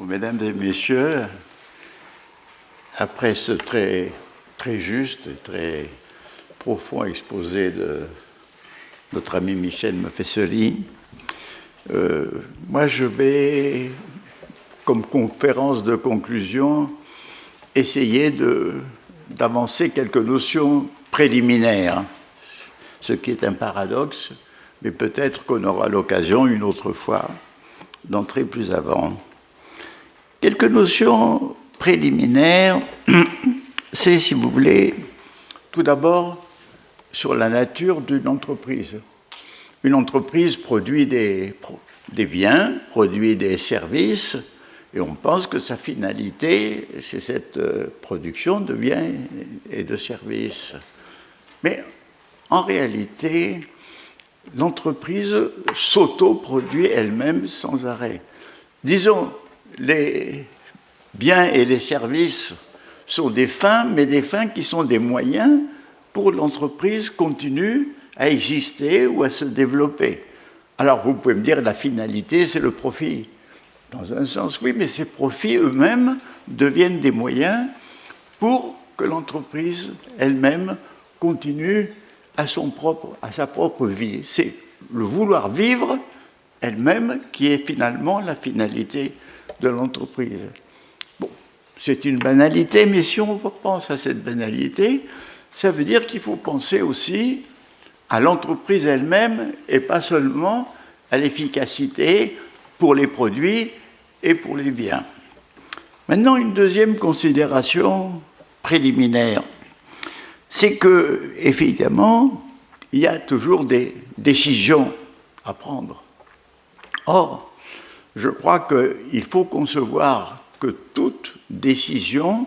Mesdames et messieurs, après ce très juste et très profond exposé de notre ami Michel Maffesoli, moi je vais, comme conférence de conclusion, essayer d'avancer quelques notions préliminaires, ce qui est un paradoxe, mais peut-être qu'on aura l'occasion une autre fois d'entrer plus avant. Quelques notions préliminaires, c'est, si vous voulez, tout d'abord sur la nature d'une entreprise. Une entreprise produit des biens, produit des services, et on pense que sa finalité, c'est cette production de biens et de services. Mais en réalité, l'entreprise s'auto-produit elle-même sans arrêt. Disons, les biens et les services sont des fins, mais des fins qui sont des moyens pour l'entreprise continue à exister ou à se développer. Alors vous pouvez me dire, la finalité, c'est le profit. Dans un sens, oui, mais ces profits eux-mêmes deviennent des moyens pour que l'entreprise elle-même continue à sa propre vie. C'est le vouloir vivre elle-même qui est finalement la finalité de l'entreprise. Bon, c'est une banalité, mais si on pense à cette banalité, ça veut dire qu'il faut penser aussi à l'entreprise elle-même et pas seulement à l'efficacité pour les produits et pour les biens. Maintenant, une deuxième considération préliminaire, c'est que, évidemment, il y a toujours des décisions à prendre. Or, je crois qu'il faut concevoir que toute décision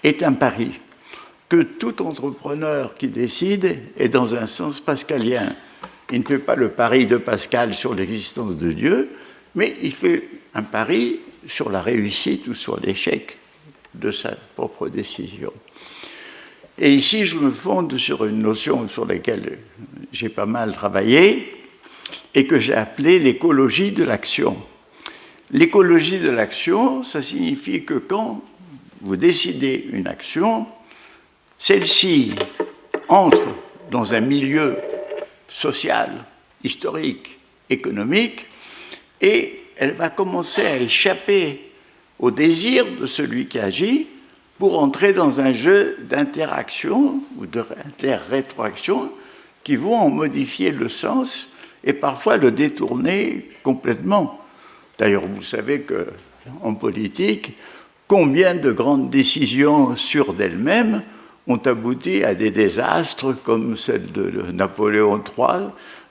est un pari, que tout entrepreneur qui décide est dans un sens pascalien. Il ne fait pas le pari de Pascal sur l'existence de Dieu, mais il fait un pari sur la réussite ou sur l'échec de sa propre décision. Et ici, je me fonde sur une notion sur laquelle j'ai pas mal travaillé et que j'ai appelée l'écologie de l'action. L'écologie de l'action, ça signifie que quand vous décidez une action, celle-ci entre dans un milieu social, historique, économique, et elle va commencer à échapper au désir de celui qui agit pour entrer dans un jeu d'interaction ou d'inter-rétroaction qui vont en modifier le sens et parfois le détourner complètement. D'ailleurs, vous savez qu'en politique, combien de grandes décisions sûres d'elles-mêmes ont abouti à des désastres comme celle de Napoléon III,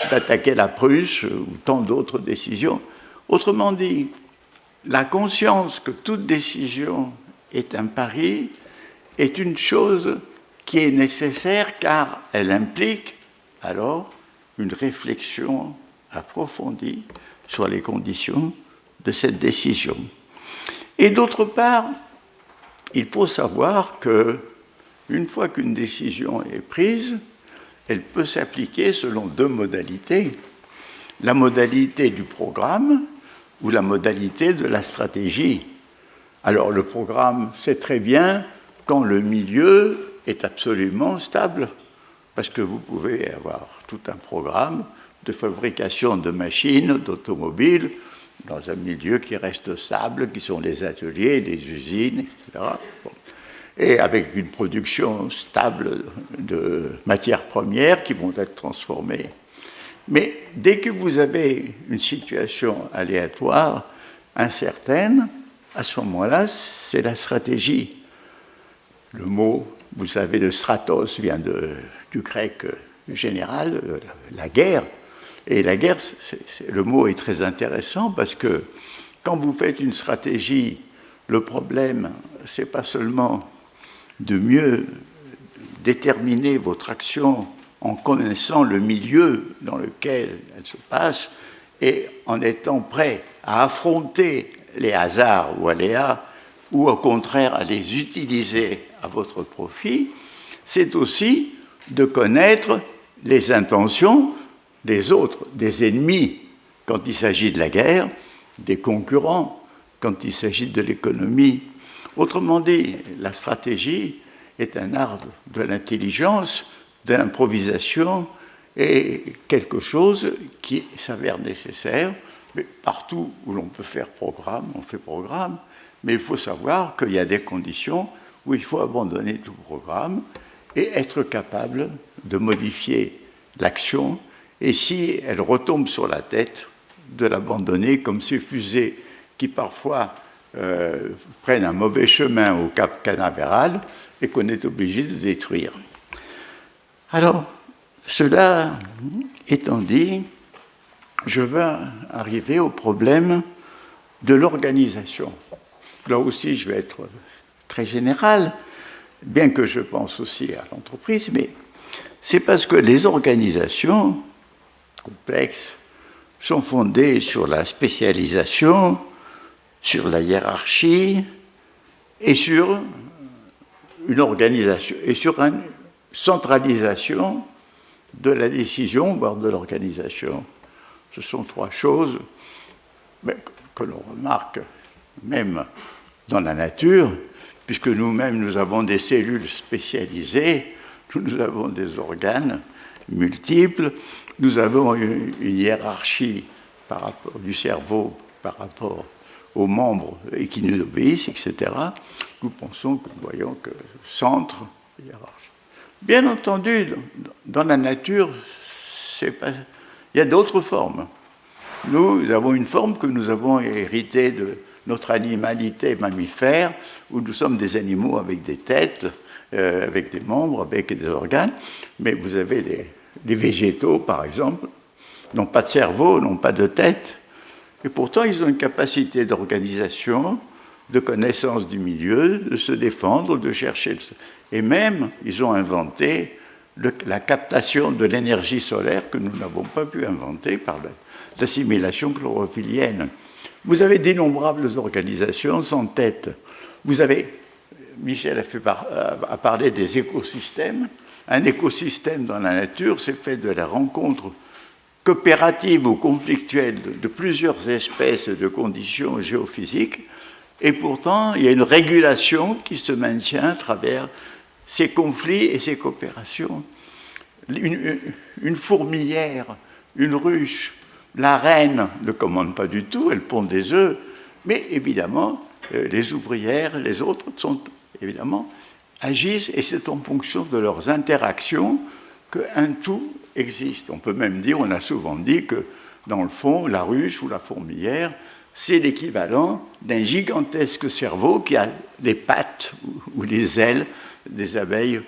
d'attaquer la Prusse ou tant d'autres décisions. Autrement dit, la conscience que toute décision est un pari est une chose qui est nécessaire car elle implique alors une réflexion approfondie sur les conditions de cette décision. Et d'autre part, il faut savoir que une fois qu'une décision est prise, elle peut s'appliquer selon deux modalités. La modalité du programme ou la modalité de la stratégie. Alors le programme, c'est très bien quand le milieu est absolument stable, parce que vous pouvez avoir tout un programme de fabrication de machines, d'automobiles, dans un milieu qui reste stable, qui sont les ateliers, les usines, etc. Bon. Et avec une production stable de matières premières qui vont être transformées. Mais dès que vous avez une situation aléatoire, incertaine, à ce moment-là, c'est la stratégie. Le mot, vous savez, de stratos vient du grec général, la guerre. Et la guerre, le mot est très intéressant parce que quand vous faites une stratégie, le problème, c'est pas seulement de mieux déterminer votre action en connaissant le milieu dans lequel elle se passe et en étant prêt à affronter les hasards ou aléas ou au contraire à les utiliser à votre profit, c'est aussi de connaître les intentions des autres, des ennemis, quand il s'agit de la guerre, des concurrents, quand il s'agit de l'économie. Autrement dit, la stratégie est un art de l'intelligence, de l'improvisation, et quelque chose qui s'avère nécessaire. Mais partout où l'on peut faire programme, on fait programme, mais il faut savoir qu'il y a des conditions où il faut abandonner tout programme et être capable de modifier l'action, et si elle retombe sur la tête, de l'abandonner, comme ces fusées qui parfois prennent un mauvais chemin au Cap Canaveral et qu'on est obligé de détruire. Alors, cela étant dit, je vais arriver au problème de l'organisation. Là aussi, je vais être très général, bien que je pense aussi à l'entreprise, mais c'est parce que les organisations complexes sont fondées sur la spécialisation, sur la hiérarchie et sur une organisation et sur une centralisation de la décision, voire de l'organisation. Ce sont trois choses que l'on remarque même dans la nature, puisque nous-mêmes, nous avons des cellules spécialisées, nous avons des organes multiples, nous avons une hiérarchie par rapport du cerveau par rapport aux membres et qui nous obéissent, etc. Nous pensons que nous voyons que centre, hiérarchie. Bien entendu, dans la nature, il y a d'autres formes. Nous avons une forme que nous avons héritée de notre animalité mammifère, où nous sommes des animaux avec des têtes, avec des membres, avec des organes, mais vous avez des végétaux, par exemple, n'ont pas de cerveau, n'ont pas de tête, et pourtant ils ont une capacité d'organisation, de connaissance du milieu, de se défendre, de chercher... Et même, ils ont inventé la captation de l'énergie solaire que nous n'avons pas pu inventer par l'assimilation chlorophyllienne. Vous avez d'innombrables organisations sans tête. Vous avez, Michel a parlé des écosystèmes. Un écosystème dans la nature, c'est fait de la rencontre coopérative ou conflictuelle de plusieurs espèces de conditions géophysiques. Et pourtant, il y a une régulation qui se maintient à travers ces conflits et ces coopérations. Une fourmilière, une ruche, la reine ne commande pas du tout, elle pond des œufs, mais évidemment, les ouvrières, les autres, évidemment, agissent, et c'est en fonction de leurs interactions qu'un tout existe. On peut même dire, on a souvent dit que, dans le fond, la ruche ou la fourmilière, c'est l'équivalent d'un gigantesque cerveau qui a les pattes ou les ailes des abeilles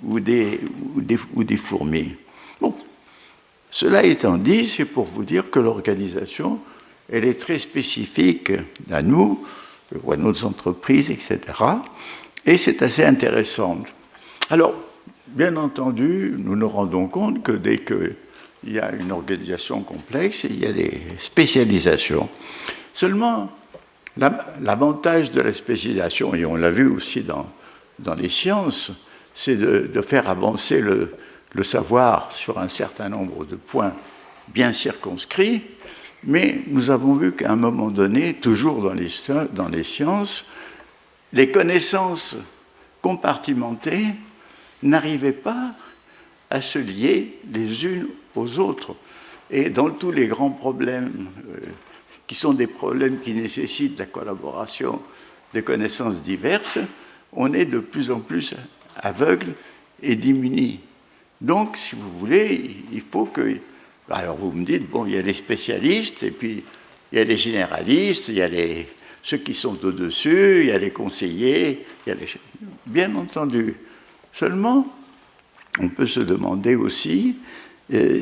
ou des fourmis. Bon. Cela étant dit, c'est pour vous dire que l'organisation, elle est très spécifique à nous, ou à nos entreprises, etc. Et c'est assez intéressant. Alors, bien entendu, nous nous rendons compte que dès qu'il y a une organisation complexe, il y a des spécialisations. Seulement, l'avantage de la spécialisation, et on l'a vu aussi dans les sciences, c'est de faire avancer le savoir sur un certain nombre de points bien circonscrits, mais nous avons vu qu'à un moment donné, toujours dans les sciences, les connaissances compartimentées n'arrivaient pas à se lier les unes aux autres. Et dans tous les grands problèmes, qui sont des problèmes qui nécessitent la collaboration des connaissances diverses, on est de plus en plus aveugle et démuni. Donc, si vous voulez, il faut que... Alors, vous me dites, bon, il y a les spécialistes, et puis il y a les généralistes, il y a ceux qui sont au-dessus, il y a les conseillers, il y a les... Bien entendu. Seulement, on peut se demander aussi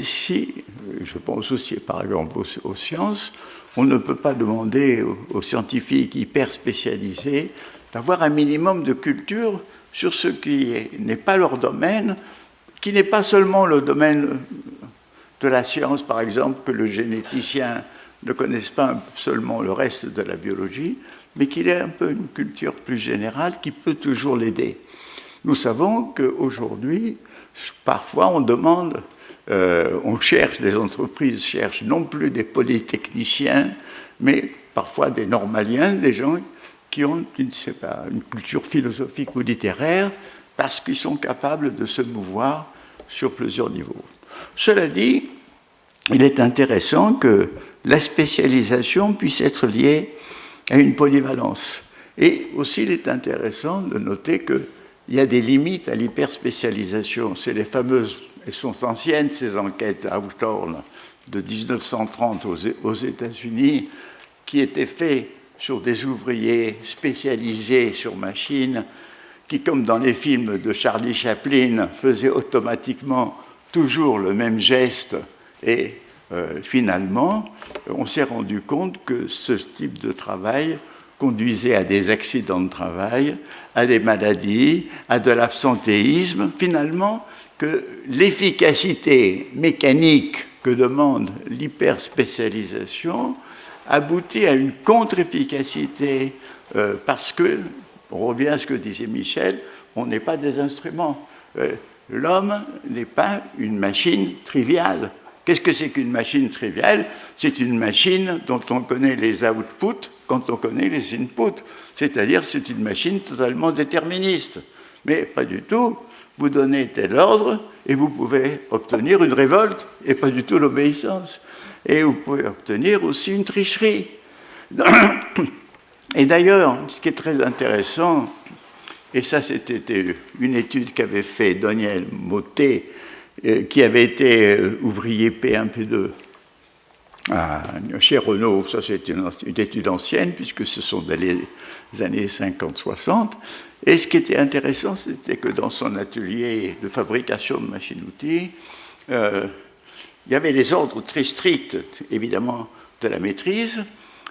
si, je pense aussi par exemple aux sciences, on ne peut pas demander aux scientifiques hyper spécialisés d'avoir un minimum de culture sur ce qui n'est pas leur domaine, qui n'est pas seulement le domaine de la science, par exemple, que le généticien ne connaisse pas seulement le reste de la biologie, mais qu'il ait un peu une culture plus générale qui peut toujours l'aider. Nous savons qu'aujourd'hui, parfois on demande, les entreprises cherchent non plus des polytechniciens, mais parfois des normaliens, des gens qui ont, je ne sais pas, une culture philosophique ou littéraire, parce qu'ils sont capables de se mouvoir sur plusieurs niveaux. Cela dit, il est intéressant que la spécialisation puisse être liée à une polyvalence. Et aussi, il est intéressant de noter qu'il y a des limites à l'hyperspécialisation. C'est les fameuses, elles sont anciennes, ces enquêtes Hawthorne de 1930 aux États-Unis, qui étaient faites sur des ouvriers spécialisés sur machines, qui, comme dans les films de Charlie Chaplin, faisaient automatiquement toujours le même geste. Et finalement, on s'est rendu compte que ce type de travail conduisait à des accidents de travail, à des maladies, à de l'absentéisme. Finalement, que l'efficacité mécanique que demande l'hyperspécialisation aboutit à une contre-efficacité parce que, on revient à ce que disait Michel, on n'est pas des instruments. L'homme n'est pas une machine triviale. Qu'est-ce que c'est qu'une machine triviale? C'est une machine dont on connaît les outputs quand on connaît les inputs. C'est-à-dire c'est une machine totalement déterministe. Mais pas du tout. Vous donnez tel ordre et vous pouvez obtenir une révolte et pas du tout l'obéissance. Et vous pouvez obtenir aussi une tricherie. Et d'ailleurs, ce qui est très intéressant, et ça c'était une étude qu'avait fait Daniel Mottet, qui avait été ouvrier P1, P2 chez Renault. Ça, c'est une étude ancienne, puisque ce sont les années 50-60. Et ce qui était intéressant, c'était que dans son atelier de fabrication de machines-outils, il y avait des ordres très stricts, évidemment, de la maîtrise,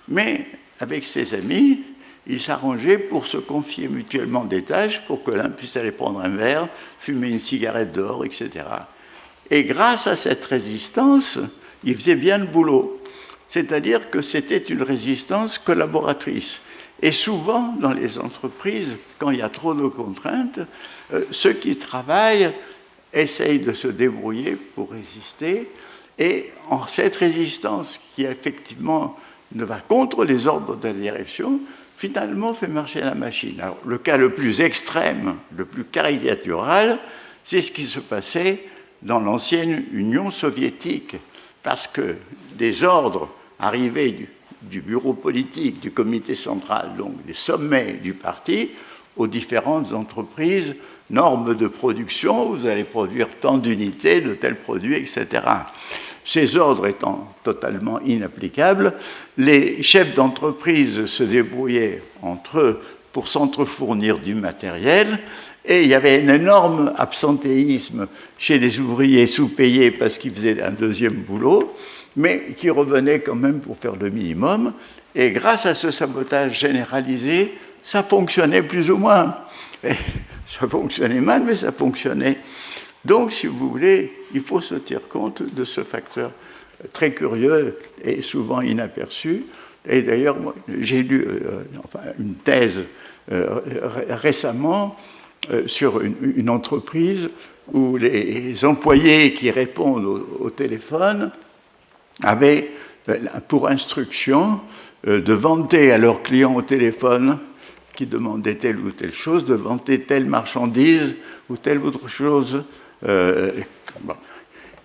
mais avec ses amis, ils s'arrangeaient pour se confier mutuellement des tâches pour que l'un puisse aller prendre un verre, fumer une cigarette dehors, etc. Et grâce à cette résistance, il faisait bien le boulot. C'est-à-dire que c'était une résistance collaboratrice. Et souvent, dans les entreprises, quand il y a trop de contraintes, ceux qui travaillent essayent de se débrouiller pour résister. Et en cette résistance, qui effectivement ne va contre les ordres de la direction, finalement fait marcher la machine. Alors, le cas le plus extrême, le plus caricatural, c'est ce qui se passait dans l'ancienne Union soviétique, parce que des ordres arrivaient du bureau politique, du comité central, donc des sommets du parti, aux différentes entreprises, normes de production, vous allez produire tant d'unités de tels produits, etc. Ces ordres étant totalement inapplicables, les chefs d'entreprise se débrouillaient entre eux pour s'entrefournir du matériel, et il y avait un énorme absentéisme chez les ouvriers sous-payés parce qu'ils faisaient un deuxième boulot, mais qui revenaient quand même pour faire le minimum. Et grâce à ce sabotage généralisé, ça fonctionnait plus ou moins. Et ça fonctionnait mal, mais ça fonctionnait. Donc, si vous voulez, il faut se tenir compte de ce facteur très curieux et souvent inaperçu. Et d'ailleurs, j'ai lu une thèse récemment sur une entreprise où les employés qui répondent au téléphone avaient pour instruction de vanter à leurs clients au téléphone qui demandaient telle ou telle chose, de vanter telle marchandise ou telle autre chose.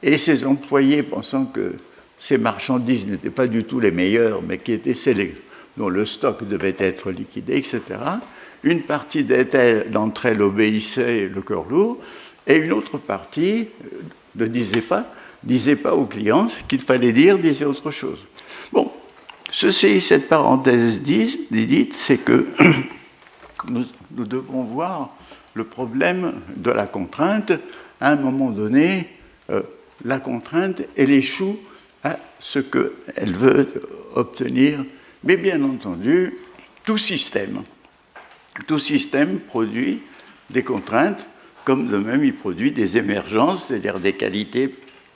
Et ces employés, pensant que ces marchandises n'étaient pas du tout les meilleures, mais qui étaient celles dont le stock devait être liquidé, etc., une partie d'entre elles obéissait le cœur lourd, et une autre partie ne disait pas aux clients ce qu'il fallait dire, disait autre chose. Bon, cette parenthèse dite, c'est que nous devons voir le problème de la contrainte. À un moment donné, la contrainte, elle échoue à ce qu'elle veut obtenir. Mais bien entendu, tout système produit des contraintes, comme de même il produit des émergences, c'est-à-dire des qualités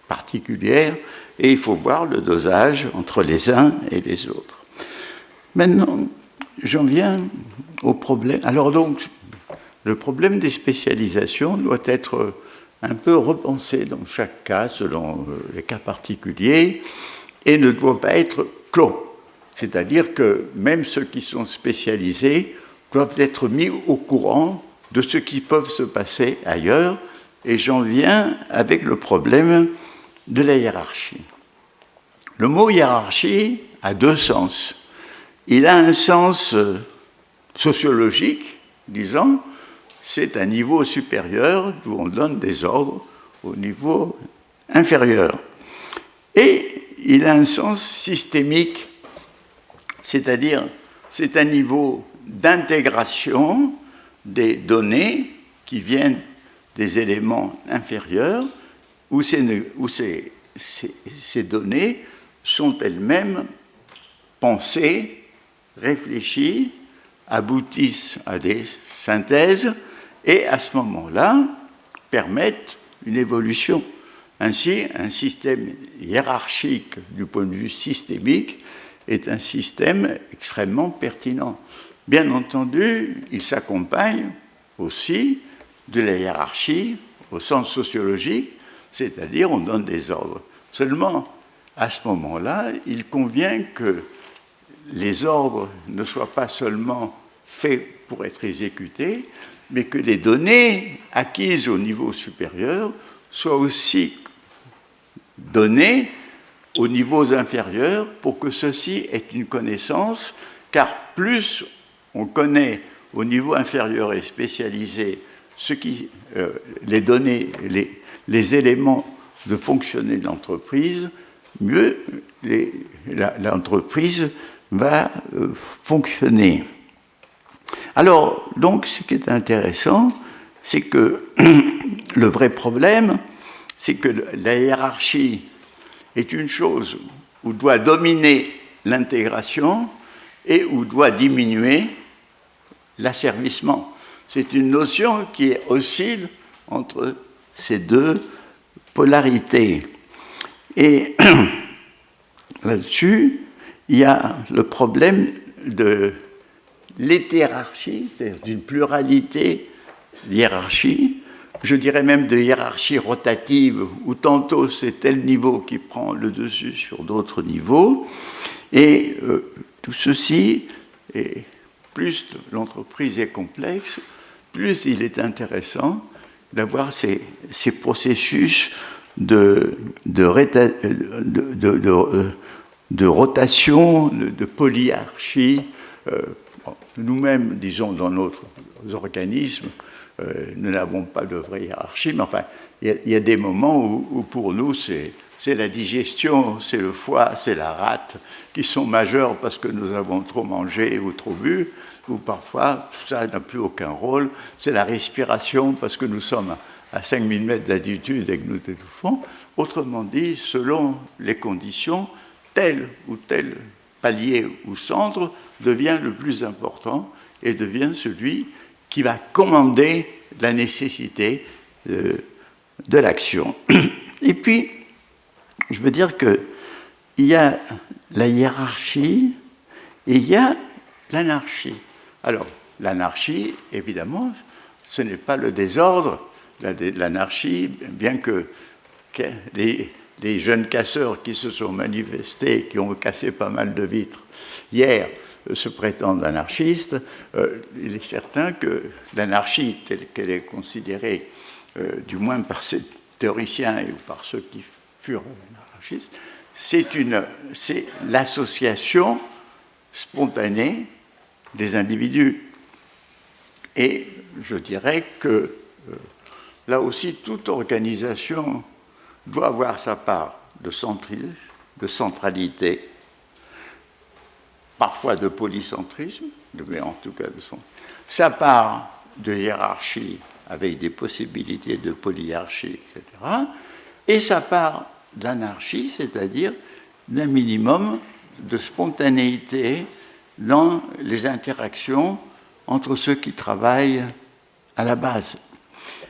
particulières, et il faut voir le dosage entre les uns et les autres. Maintenant, j'en viens au problème. Alors donc, le problème des spécialisations doit être un peu repensé dans chaque cas, selon les cas particuliers, et ne doit pas être clos. C'est-à-dire que même ceux qui sont spécialisés doivent être mis au courant de ce qui peut se passer ailleurs. Et j'en viens avec le problème de la hiérarchie. Le mot hiérarchie a deux sens. Il a un sens sociologique, disons, c'est un niveau supérieur où on donne des ordres au niveau inférieur. Et il a un sens systémique, c'est-à-dire c'est un niveau d'intégration des données qui viennent des éléments inférieurs où ces données sont elles-mêmes pensées, réfléchies, aboutissent à des synthèses et à ce moment-là permettent une évolution. Ainsi, un système hiérarchique du point de vue systémique est un système extrêmement pertinent. Bien entendu, il s'accompagne aussi de la hiérarchie au sens sociologique, c'est-à-dire on donne des ordres. Seulement, à ce moment-là, il convient que les ordres ne soient pas seulement faits pour être exécutés, mais que les données acquises au niveau supérieur soient aussi données aux niveaux inférieurs pour que ceux-ci aient une connaissance, car plus on connaît au niveau inférieur et spécialisé les données, les éléments de fonctionner de l'entreprise, mieux l'entreprise va fonctionner. Alors, donc, ce qui est intéressant, c'est que le vrai problème, c'est que la hiérarchie est une chose où doit dominer l'intégration et où doit diminuer l'asservissement. C'est une notion qui oscille entre ces deux polarités. Et là-dessus, il y a le problème de l'hétérarchie, c'est-à-dire d'une pluralité d'hiérarchies, je dirais même de hiérarchie rotative, où tantôt c'est tel niveau qui prend le dessus sur d'autres niveaux, et tout ceci, et plus l'entreprise est complexe, plus il est intéressant d'avoir ces processus de rotation, de polyarchie. Nous-mêmes, disons, dans nos organismes, nous n'avons pas de vraie hiérarchie, mais enfin, il y a des moments où pour nous, c'est la digestion, c'est le foie, c'est la rate qui sont majeurs parce que nous avons trop mangé ou trop bu, ou parfois, ça n'a plus aucun rôle, c'est la respiration parce que nous sommes à 5000 mètres d'altitude et que nous étouffons. Autrement dit, selon les conditions, tel ou tel palier ou centre devient le plus important et devient celui qui va commander la nécessité de l'action. Et puis, je veux dire qu'il y a la hiérarchie et il y a l'anarchie. Alors, l'anarchie, évidemment, ce n'est pas le désordre. L'anarchie, bien que les jeunes casseurs qui se sont manifestés, qui ont cassé pas mal de vitres hier, se prétendent anarchistes, il est certain que l'anarchie, telle qu'elle est considérée, du moins par ces théoriciens et par ceux qui furent anarchistes, c'est l'association spontanée des individus. Et je dirais que là aussi, toute organisation doit avoir sa part de centralité, parfois de polycentrisme, mais en tout cas sa part de hiérarchie avec des possibilités de polyarchie, etc., et sa part d'anarchie, c'est-à-dire d'un minimum de spontanéité dans les interactions entre ceux qui travaillent à la base.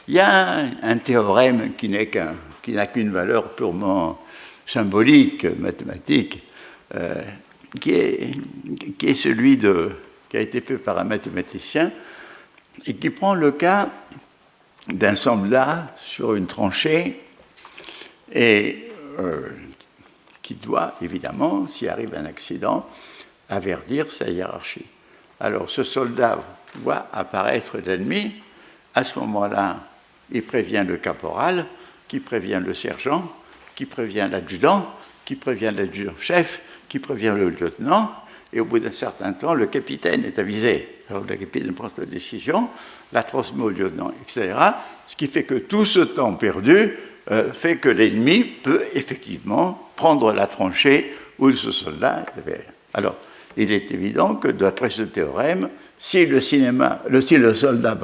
Il y a un théorème qui n'a qu'une valeur purement symbolique, mathématique, qui est celui qui a été fait par un mathématicien et qui prend le cas d'un soldat sur une tranchée et qui doit, évidemment, s'il arrive un accident, avertir sa hiérarchie. Alors ce soldat voit apparaître l'ennemi, à ce moment-là, il prévient le caporal, qui prévient le sergent, qui prévient l'adjudant, qui prévient l'adjudant-chef, qui prévient le lieutenant, et au bout d'un certain temps, le capitaine est avisé. Alors le capitaine prend sa décision, la transmet au lieutenant, etc. Ce qui fait que tout ce temps perdu fait que l'ennemi peut effectivement prendre la tranchée où ce soldat avait. Alors, il est évident que d'après ce théorème, si le soldat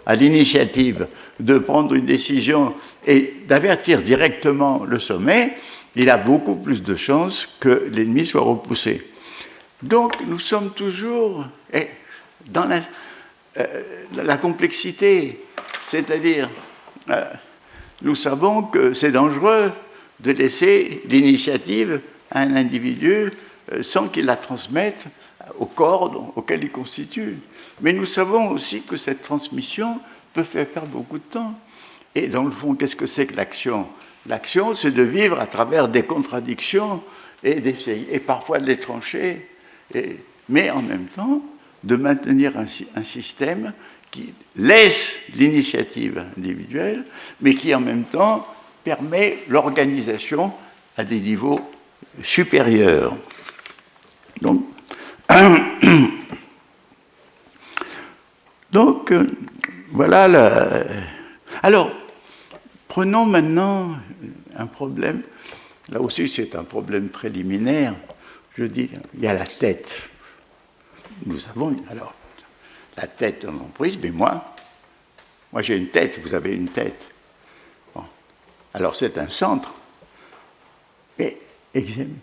a l'initiative de prendre une décision et d'avertir directement le sommet, il a beaucoup plus de chances que l'ennemi soit repoussé. Donc nous sommes toujours dans la complexité, c'est-à-dire nous savons que c'est dangereux de laisser l'initiative à un individu sans qu'il la transmette au corps auquel il constitue. Mais nous savons aussi que cette transmission peut faire perdre beaucoup de temps. Et dans le fond, qu'est-ce que c'est que l'action ? L'action, c'est de vivre à travers des contradictions et parfois de les trancher, mais en même temps de maintenir un système qui laisse l'initiative individuelle, mais qui en même temps permet l'organisation à des niveaux supérieurs. Donc voilà. Alors, prenons maintenant un problème. Là aussi, c'est un problème préliminaire. Je dis, il y a la tête. Nous avons alors la tête en emprise, mais moi j'ai une tête, vous avez une tête. Bon. Alors c'est un centre. Mais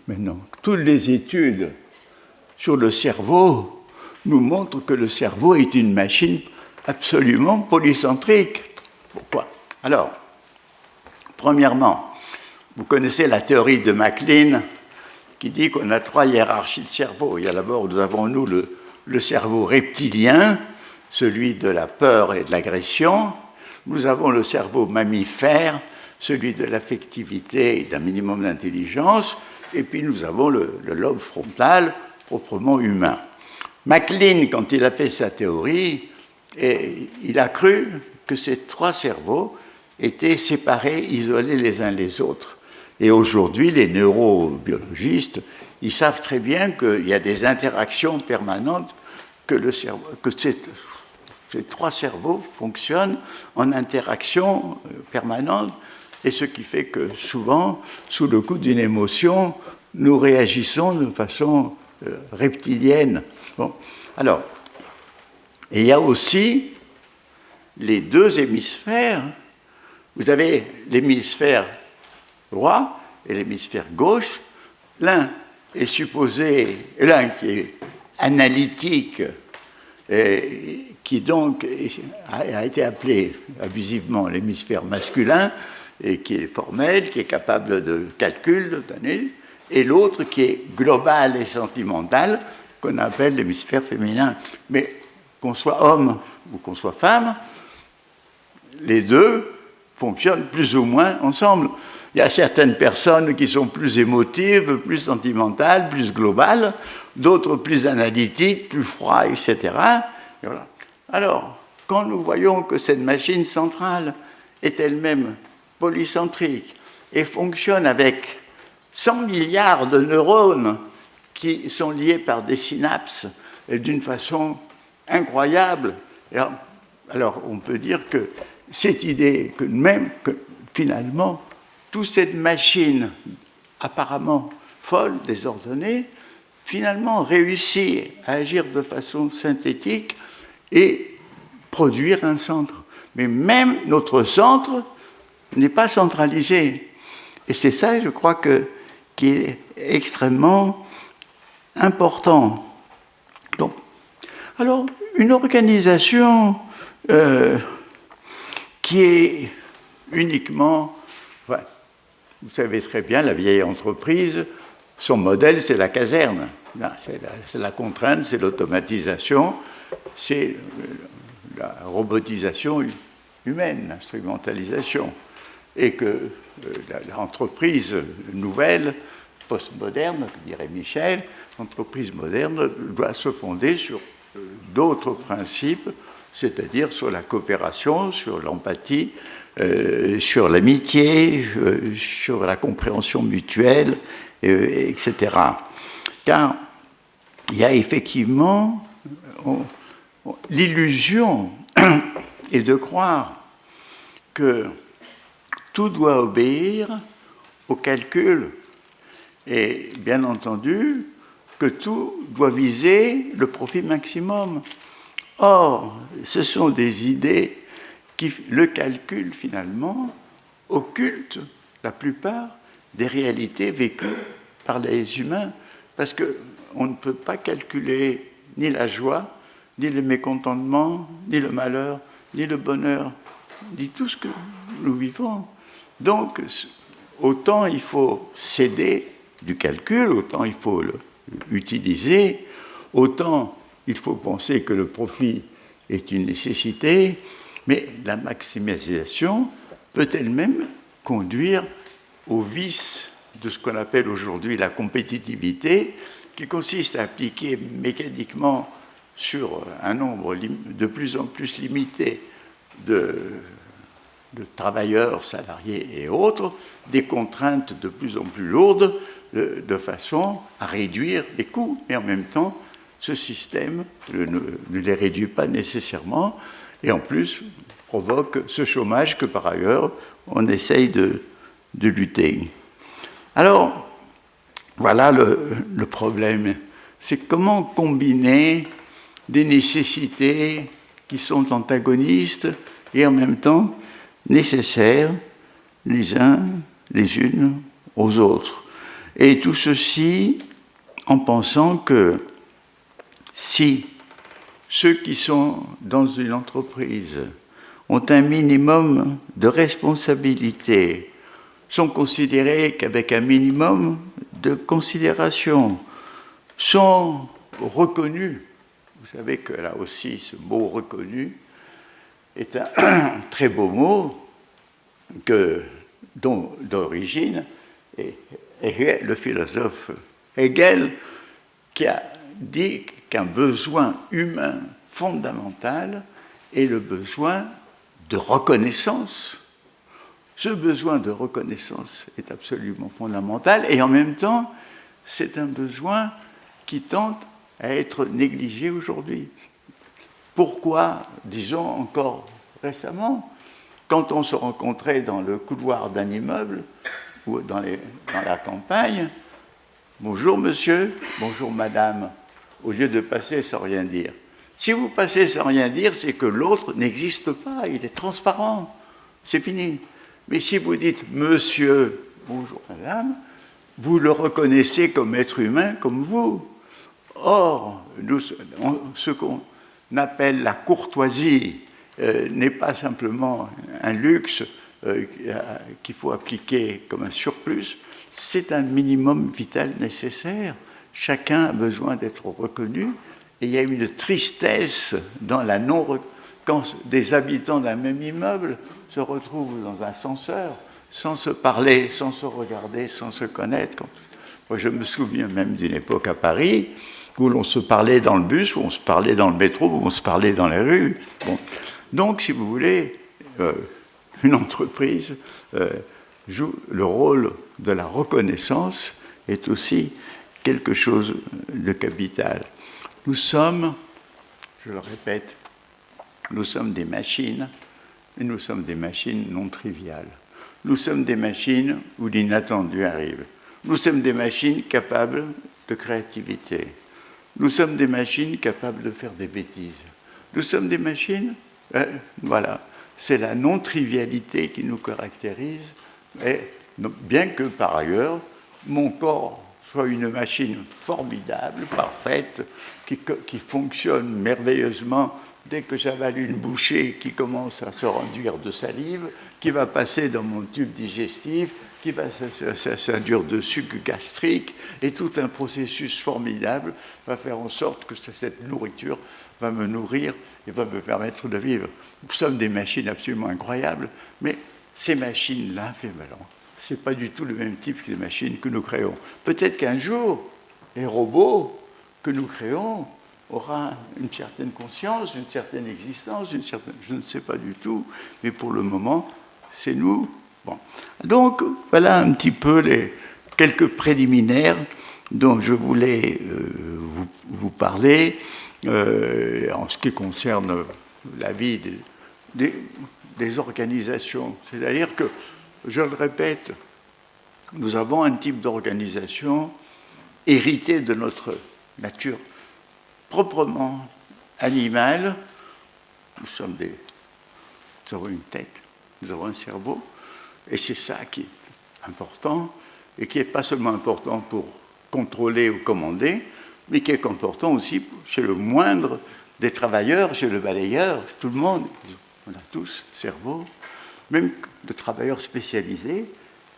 maintenant, toutes les études sur le cerveau nous montrent que le cerveau est une machine absolument polycentrique. Pourquoi ? Alors, premièrement, vous connaissez la théorie de MacLean qui dit qu'on a 3 hiérarchies de cerveau. Il y a d'abord, nous avons le cerveau reptilien, celui de la peur et de l'agression. Nous avons le cerveau mammifère, celui de l'affectivité et d'un minimum d'intelligence. Et puis nous avons le lobe frontal, proprement humain. MacLean, quand il a fait sa théorie, il a cru que ces 3 cerveaux étaient séparés, isolés les uns les autres. Et aujourd'hui, les neurobiologistes, ils savent très bien qu'il y a des interactions permanentes, que ces 3 cerveaux fonctionnent en interaction permanente, et ce qui fait que souvent, sous le coup d'une émotion, nous réagissons de façon reptilienne. Bon. Alors, et il y a aussi les 2 hémisphères. Vous avez l'hémisphère droit et l'hémisphère gauche. L'un est supposé, l'un qui est analytique, qui donc a été appelé abusivement l'hémisphère masculin, et qui est formel, qui est capable de calcul, de données, et l'autre qui est global et sentimental, qu'on appelle l'hémisphère féminin. Mais qu'on soit homme ou qu'on soit femme, les deux fonctionnent plus ou moins ensemble. Il y a certaines personnes qui sont plus émotives, plus sentimentales, plus globales, d'autres plus analytiques, plus froides, etc. Et voilà. Alors, quand nous voyons que cette machine centrale est elle-même polycentrique et fonctionne avec 100 milliards de neurones qui sont liés par des synapses d'une façon incroyable, alors on peut dire que cette idée que même que finalement toute cette machine apparemment folle, désordonnée, finalement réussit à agir de façon synthétique et produire un centre. Mais même notre centre n'est pas centralisé. Et c'est ça, je crois, qui est extrêmement important. Donc, alors, une organisation qui est uniquement... Enfin, vous savez très bien, la vieille entreprise, son modèle, c'est la caserne. C'est la contrainte, c'est l'automatisation, c'est la robotisation humaine, l'instrumentalisation. Et que l'entreprise nouvelle postmoderne, dirait Michel, l'entreprise moderne doit se fonder sur d'autres principes, c'est-à-dire sur la coopération, sur l'empathie, sur l'amitié, sur la compréhension mutuelle, etc. Car il y a effectivement l'illusion est de croire que tout doit obéir au calcul et bien entendu que tout doit viser le profit maximum. Or, ce sont des idées qui, le calcul finalement, occulte la plupart des réalités vécues par les humains, parce qu'on ne peut pas calculer ni la joie, ni le mécontentement, ni le malheur, ni le bonheur, ni tout ce que nous vivons. Donc, autant il faut céder du calcul, autant il faut l'utiliser, autant il faut penser que le profit est une nécessité, mais la maximisation peut elle-même conduire au vice de ce qu'on appelle aujourd'hui la compétitivité, qui consiste à appliquer mécaniquement sur un nombre de plus en plus limité de travailleurs, salariés et autres, des contraintes de plus en plus lourdes de façon à réduire les coûts. Et en même temps, ce système ne les réduit pas nécessairement et en plus provoque ce chômage que par ailleurs on essaye de lutter. Alors, voilà le problème. C'est comment combiner des nécessités qui sont antagonistes et en même temps nécessaires les uns les unes aux autres. Et tout ceci en pensant que si ceux qui sont dans une entreprise ont un minimum de responsabilité, sont considérés qu'avec un minimum de considération, sont reconnus. Vous savez que là aussi, ce mot « reconnu » est un très beau mot dont d'origine est le philosophe Hegel qui a dit qu'un besoin humain fondamental est le besoin de reconnaissance. Ce besoin de reconnaissance est absolument fondamental et en même temps, c'est un besoin qui tente à être négligé aujourd'hui. Pourquoi, disons encore récemment, quand on se rencontrait dans le couloir d'un immeuble ou dans la campagne, « Bonjour monsieur, bonjour madame », au lieu de passer sans rien dire. Si vous passez sans rien dire, c'est que l'autre n'existe pas, il est transparent, c'est fini. Mais si vous dites « monsieur, bonjour madame », vous le reconnaissez comme être humain, comme vous. Or, ce qu'on appelle la courtoisie n'est pas simplement un luxe qu'il faut appliquer comme un surplus, c'est un minimum vital nécessaire. Chacun a besoin d'être reconnu et il y a une tristesse dans la quand des habitants d'un même immeuble se retrouvent dans un ascenseur sans se parler, sans se regarder, sans se connaître. Moi, je me souviens même d'une époque à Paris où l'on se parlait dans le bus, où on se parlait dans le métro, où on se parlait dans les rues. Bon. Donc, si vous voulez, une entreprise joue le rôle de la reconnaissance est aussi quelque chose de capital. Nous sommes, je le répète, nous sommes des machines, mais nous sommes des machines non triviales. Nous sommes des machines où l'inattendu arrive. Nous sommes des machines capables de créativité. Nous sommes des machines capables de faire des bêtises. Nous sommes des machines, voilà, c'est la non-trivialité qui nous caractérise, et bien que par ailleurs, mon corps soit une machine formidable, parfaite, qui fonctionne merveilleusement dès que j'avale une bouchée qui commence à se renduire de salive, qui va passer dans mon tube digestif, qui va s'induire de suc gastrique, et tout un processus formidable va faire en sorte que cette nourriture va me nourrir et va me permettre de vivre. Nous sommes des machines absolument incroyables, mais ces machines-là, ce n'est pas du tout le même type que les machines que nous créons. Peut-être qu'un jour, les robots que nous créons auront une certaine conscience, une certaine existence, je ne sais pas du tout, mais pour le moment, c'est nous. Bon. Donc, voilà un petit peu quelques préliminaires dont je voulais vous parler en ce qui concerne la vie des organisations. C'est-à-dire que, je le répète, nous avons un type d'organisation hérité de notre nature proprement animale. Nous avons une tête, nous avons un cerveau, et c'est ça qui est important, et qui n'est pas seulement important pour contrôler ou commander, mais qui est important aussi chez le moindre des travailleurs, chez le balayeur, tout le monde, on a tous cerveau, même le travailleur spécialisé,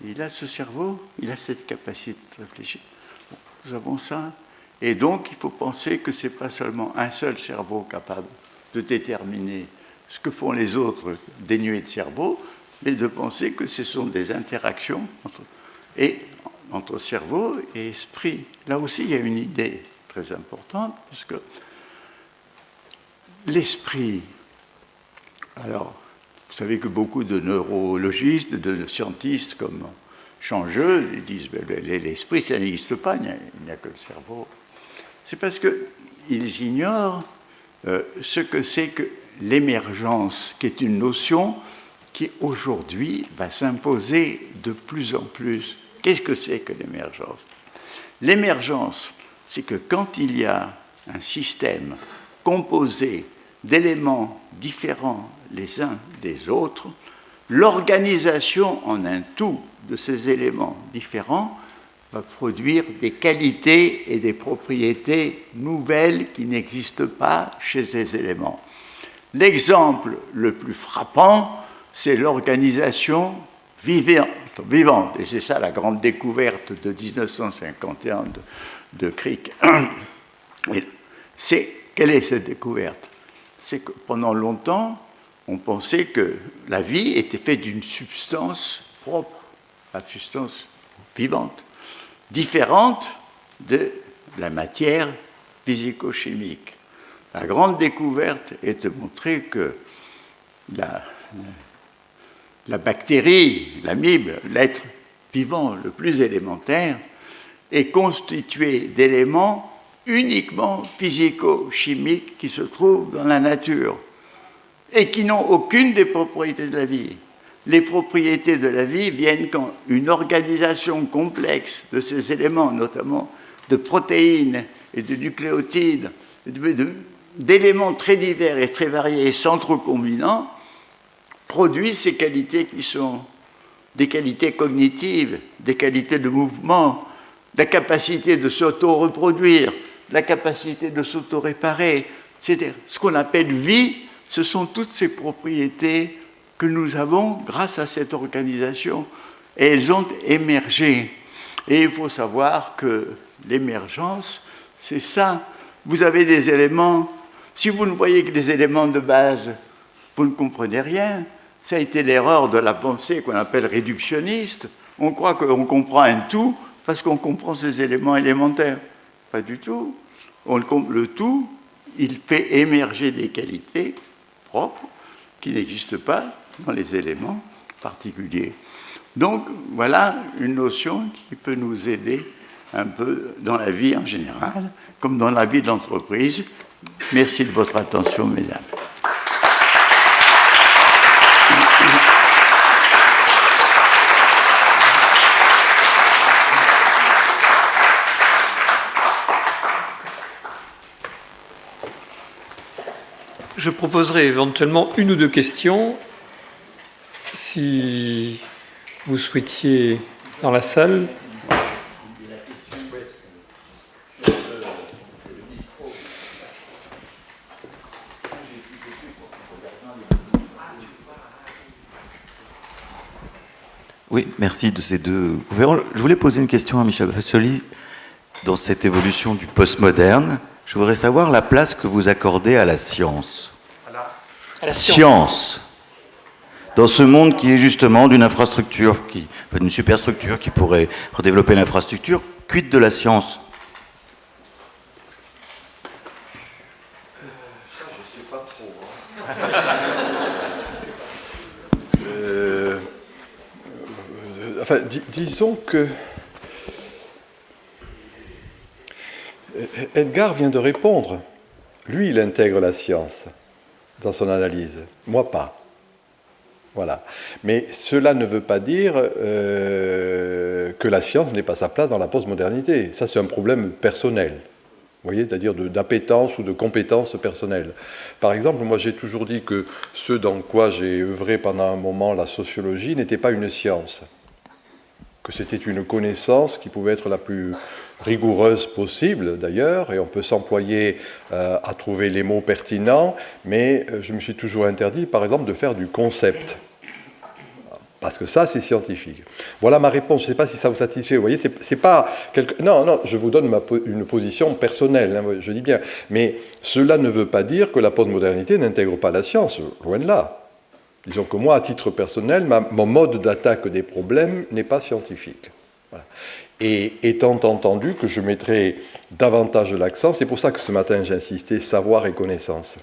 il a ce cerveau, il a cette capacité de réfléchir. Bon, nous avons ça, et donc il faut penser que ce n'est pas seulement un seul cerveau capable de déterminer ce que font les autres dénués de cerveau, mais de penser que ce sont des interactions entre cerveau et esprit. Là aussi, il y a une idée très importante, puisque l'esprit, alors, vous savez que beaucoup de neurologistes, de scientistes comme Changeux, ils disent que l'esprit, ça n'existe pas, il n'y a que le cerveau. C'est parce qu'ils ignorent ce que c'est que l'émergence, qui est une notion qui aujourd'hui va s'imposer de plus en plus. Qu'est-ce que c'est que l'émergence? L'émergence, c'est que quand il y a un système composé d'éléments différents les uns des autres, l'organisation en un tout de ces éléments différents va produire des qualités et des propriétés nouvelles qui n'existent pas chez ces éléments. L'exemple le plus frappant, c'est l'organisation vivante. Et c'est ça la grande découverte de 1951 de Crick. Quelle est cette découverte? C'est que pendant longtemps, on pensait que la vie était faite d'une substance propre, la substance vivante, différente de la matière physico-chimique. La grande découverte est de montrer que la bactérie, l'amibe, l'être vivant le plus élémentaire, est constitué d'éléments uniquement physico-chimiques qui se trouvent dans la nature et qui n'ont aucune des propriétés de la vie. Les propriétés de la vie viennent quand une organisation complexe de ces éléments, notamment de protéines et de nucléotides, d'éléments très divers et très variés et s'entrecombinant, produit ces qualités qui sont des qualités cognitives, des qualités de mouvement, la capacité de s'auto-reproduire, la capacité de s'auto-réparer. C'est-à-dire, ce qu'on appelle vie, ce sont toutes ces propriétés que nous avons grâce à cette organisation. Et elles ont émergé. Et il faut savoir que l'émergence, c'est ça. Vous avez des éléments, si vous ne voyez que des éléments de base, vous ne comprenez rien. Ça a été l'erreur de la pensée qu'on appelle réductionniste. On croit qu'on comprend un tout parce qu'on comprend ces éléments élémentaires. Pas du tout. Le tout, il fait émerger des qualités propres qui n'existent pas dans les éléments particuliers. Donc, voilà une notion qui peut nous aider un peu dans la vie en général, comme dans la vie de l'entreprise. Merci de votre attention, mesdames. Je proposerai éventuellement une ou deux questions, si vous souhaitiez, dans la salle. Oui, merci de ces deux conférences. Je voulais poser une question à Michel Fassoli. Dans cette évolution du postmoderne, je voudrais savoir la place que vous accordez à la science. À la science. dans ce monde qui est justement d'une infrastructure, d'une superstructure qui pourrait redévelopper l'infrastructure, quid de la science? Ça, je ne sais pas trop. Enfin, disons que Edgar vient de répondre. Lui, il intègre la science dans son analyse. Moi, pas. Voilà. Mais cela ne veut pas dire que la science n'ait pas sa place dans la postmodernité. Ça, c'est un problème personnel. Vous voyez, c'est-à-dire d'appétence ou de compétence personnelle. Par exemple, moi, j'ai toujours dit que ce dans quoi j'ai œuvré pendant un moment, la sociologie, n'était pas une science. Que c'était une connaissance qui pouvait être la plus rigoureuse possible, d'ailleurs, et on peut s'employer à trouver les mots pertinents, mais je me suis toujours interdit, par exemple, de faire du concept. Parce que ça, c'est scientifique. Voilà ma réponse. Je ne sais pas si ça vous satisfait. Vous voyez, c'est pas non, je vous donne une position personnelle, hein, je dis bien. Mais cela ne veut pas dire que la postmodernité n'intègre pas la science, loin de là. Disons que moi, à titre personnel, mon mode d'attaque des problèmes n'est pas scientifique. Voilà. Et étant entendu que je mettrai davantage l'accent, c'est pour ça que ce matin j'ai insisté, savoir et connaissance.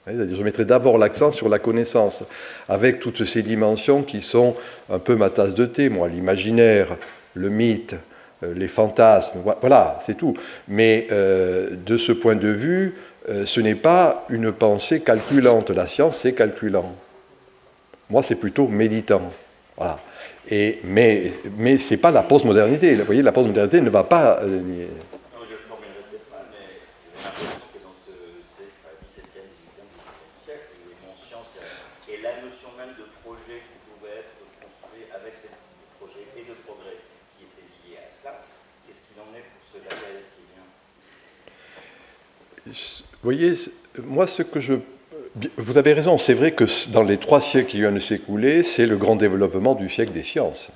C'est-à-dire, je mettrai d'abord l'accent sur la connaissance, avec toutes ces dimensions qui sont un peu ma tasse de thé, moi, l'imaginaire, le mythe, les fantasmes, voilà, c'est tout. Mais de ce point de vue, ce n'est pas une pensée calculante. La science, c'est calculant. Moi, c'est plutôt méditant. Voilà. Mais ce n'est pas la postmodernité. Vous voyez, la postmodernité ne va pas... Non, je ne le formulerai peut-être pas, mais j'ai l'impression que dans ce XVIIe, XVIIIe siècle, les sciences et la notion même de projet qui pouvait être construit avec ces projets et de progrès qui étaient liés à cela, qu'est-ce qu'il en est pour ce label qui vient? Vous voyez, moi, vous avez raison, c'est vrai que dans les 3 siècles qui viennent de s'écouler, c'est le grand développement du siècle des sciences.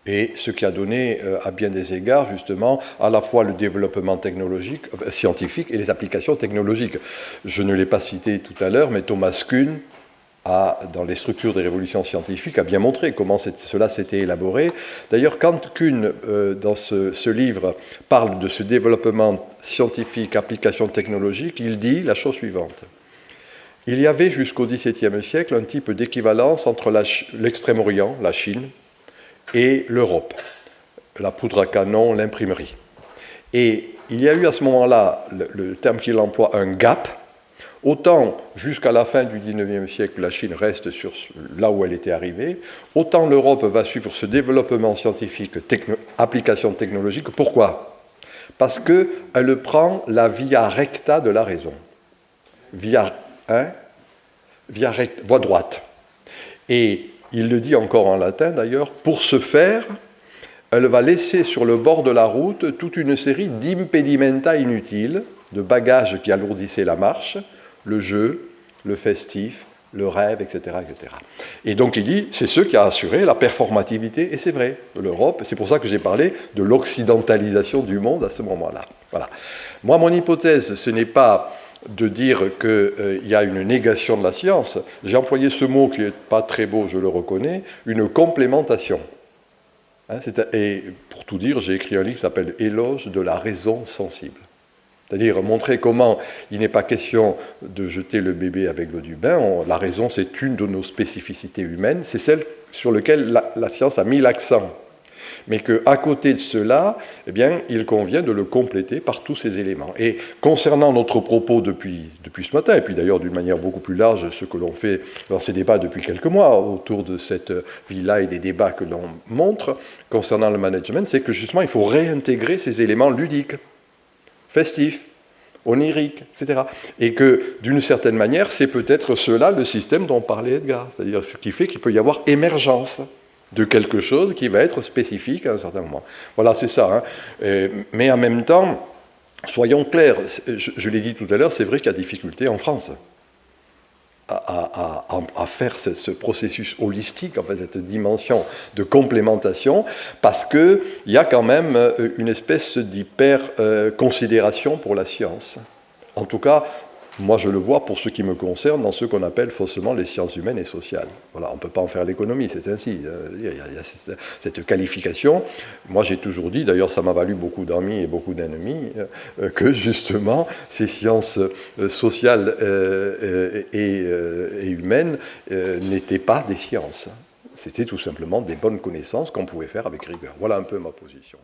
Et ce qui a donné, à bien des égards, justement, à la fois le développement technologique, scientifique et les applications technologiques. Je ne l'ai pas cité tout à l'heure, mais Thomas Kuhn, dans les structures des révolutions scientifiques, a bien montré comment cela s'était élaboré. D'ailleurs, quand Kuhn, dans ce livre, parle de ce développement scientifique, application technologique, il dit la chose suivante. Il y avait jusqu'au XVIIe siècle un type d'équivalence entre l'extrême-orient, la Chine, et l'Europe, la poudre à canon, l'imprimerie. Et il y a eu à ce moment-là, le terme qu'il emploie, un gap. Autant jusqu'à la fin du XIXe siècle, la Chine reste sur là où elle était arrivée, autant l'Europe va suivre ce développement scientifique, application technologique. Pourquoi? Parce qu'elle prend la via recta de la raison. Voie droite. Et il le dit encore en latin d'ailleurs, pour ce faire, elle va laisser sur le bord de la route toute une série d'impedimenta inutiles, de bagages qui alourdissaient la marche, le jeu, le festif, le rêve, etc., etc. Et donc il dit, c'est ce qui a assuré la performativité, et c'est vrai, l'Europe, c'est pour ça que j'ai parlé de l'occidentalisation du monde à ce moment-là. Voilà. Moi, mon hypothèse, ce n'est pas de dire qu'il y a une négation de la science. J'ai employé ce mot qui n'est pas très beau, je le reconnais, une complémentation. Et pour tout dire, j'ai écrit un livre qui s'appelle « Éloge de la raison sensible ». C'est-à-dire montrer comment il n'est pas question de jeter le bébé avec l'eau du bain. La raison, c'est une de nos spécificités humaines, c'est celle sur laquelle la science a mis l'accent. Mais qu'à côté de cela, eh bien, il convient de le compléter par tous ces éléments. Et concernant notre propos depuis ce matin, et puis d'ailleurs d'une manière beaucoup plus large, ce que l'on fait dans ces débats depuis quelques mois autour de cette vie-là et des débats que l'on montre concernant le management, c'est que justement, il faut réintégrer ces éléments ludiques, festifs, oniriques, etc. Et que, d'une certaine manière, c'est peut-être cela le système dont parlait Edgar, c'est-à-dire ce qui fait qu'il peut y avoir émergence de quelque chose qui va être spécifique à un certain moment. Voilà, c'est ça. Mais en même temps, soyons clairs, je l'ai dit tout à l'heure, c'est vrai qu'il y a difficulté en France à faire ce processus holistique, en fait, cette dimension de complémentation, parce qu'il y a quand même une espèce d'hyper-considération pour la science. En tout cas, Moi, je le vois pour ce qui me concerne dans ce qu'on appelle faussement les sciences humaines et sociales. Voilà, on ne peut pas en faire l'économie, c'est ainsi. Il y a cette qualification. Moi, j'ai toujours dit, d'ailleurs, ça m'a valu beaucoup d'amis et beaucoup d'ennemis, que justement, ces sciences sociales et humaines n'étaient pas des sciences. C'était tout simplement des bonnes connaissances qu'on pouvait faire avec rigueur. Voilà un peu ma position.